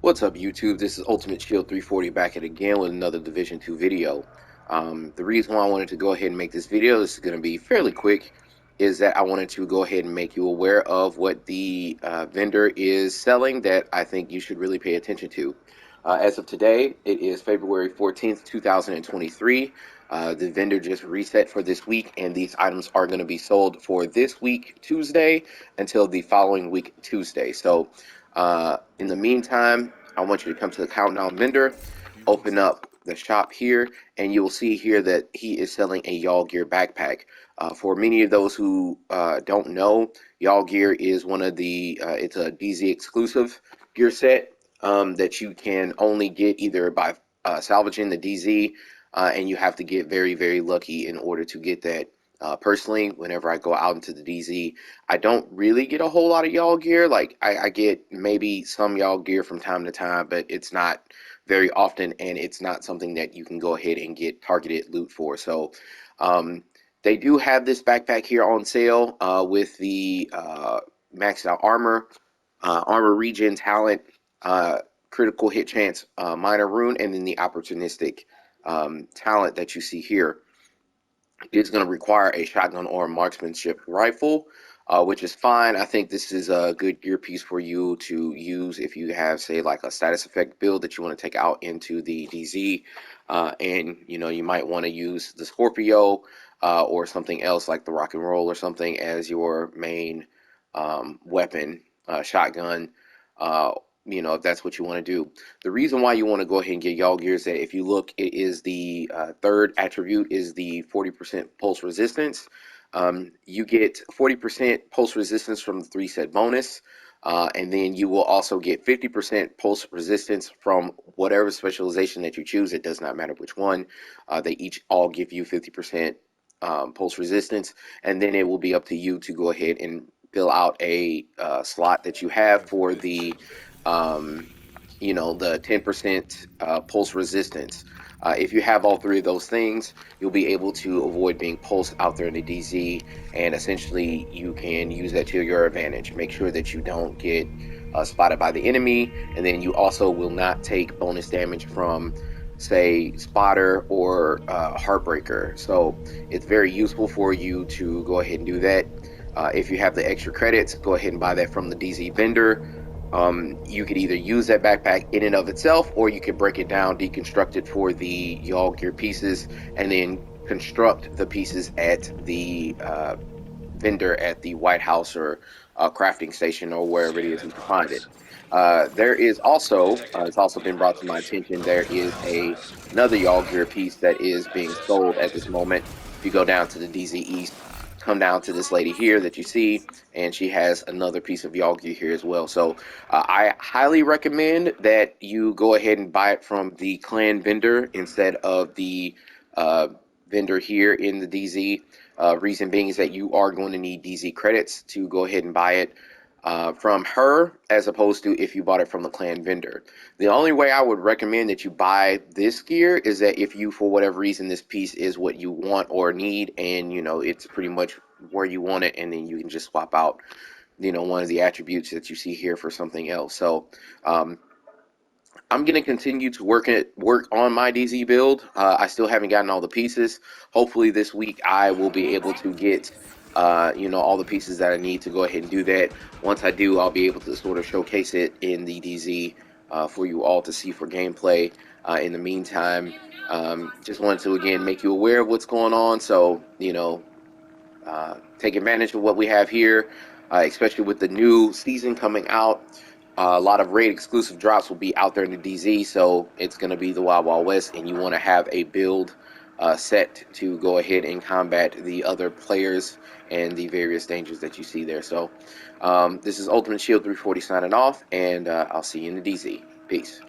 What's up, YouTube? This is Ultimate Shield 340 back at again with another Division 2 video. The reason why I wanted to go ahead and make this video, this is going to be fairly quick, is that I wanted to go ahead and make you aware of what the vendor is selling that I think you should really pay attention to. As of today, it is February 14th, 2023. The vendor just reset for this week, and these items are going to be sold for this week, Tuesday, until the following week, Tuesday. So, in the meantime, I want you to come to the Countdown vendor, open up the shop here, and you will see here that he is selling a Yaahl Gear backpack. For many of those who don't know, Yaahl Gear is one of the, it's a DZ exclusive gear set that you can only get either by salvaging the DZ, and you have to get very, very lucky in order to get that. Personally, whenever I go out into the DZ, I don't really get a whole lot of Yaahl Gear. Like, I get maybe some Yaahl Gear from time to time, but it's not very often, and it's not something that you can go ahead and get targeted loot for. So, they do have this backpack here on sale with the maxed out armor, armor regen talent, critical hit chance, minor rune, and then the opportunistic talent that you see here. It's going to require a shotgun or a marksmanship rifle, which is fine. I think this is a good gear piece for you to use if you have, say, like a status effect build that you want to take out into the DZ, and you might want to use the Scorpio or something else like the rock and roll or something as your main weapon, shotgun. If that's what you want to do. The reason why you want to go ahead and get Yaahl Gear is that if you look, it is the third attribute is the 40% pulse resistance. You get 40% pulse resistance from the 3-set bonus, and then you will also get 50% pulse resistance from whatever specialization that you choose. It does not matter which one. They each all give you 50% pulse resistance, and then it will be up to you to go ahead and fill out a slot that you have for the the 10% pulse resistance. If you have all three of those things, you'll be able to avoid being pulsed out there in the DZ, and essentially you can use that to your advantage. Make sure that you don't get spotted by the enemy, and then you also will not take bonus damage from, say, spotter or heartbreaker. So it's very useful for you to go ahead and do that. If you have the extra credits, go ahead and buy that from the DZ vendor. You could either use that backpack in and of itself, or you could break it down, deconstruct it for the Yaahl Gear pieces, and then construct the pieces at the vendor at the White House or crafting station or wherever it is you can find it. There is also, it's also been brought to my attention, there is another Yaahl Gear piece that is being sold at this moment. If you go down to the DZ East, come down to this lady here that you see, and she has another piece of Yaahl Gear here as well. So I highly recommend that you go ahead and buy it from the clan vendor instead of the vendor here in the DZ. Reason being is that you are going to need DZ credits to go ahead and buy it from her, as opposed to if you bought it from the clan vendor. The only way I would recommend that you buy this gear is that if you, for whatever reason, this piece is what you want or need, and it's pretty much where you want it, and then you can just swap out one of the attributes that you see here for something else. So I'm going to continue to work on my DZ build. I still haven't gotten all the pieces. Hopefully this week I will be able to get all the pieces that I need to go ahead and do that. Once I do, I'll be able to sort of showcase it in the DZ for you all to see for gameplay. In the meantime, just wanted to again make you aware of what's going on. So take advantage of what we have here, especially with the new season coming out. A lot of raid exclusive drops will be out there in the DZ, so it's going to be the Wild Wild West, and you want to have a build set to go ahead and combat the other players and the various dangers that you see there. So this is Ultimate Shield 340 signing off, and I'll see you in the DZ. Peace.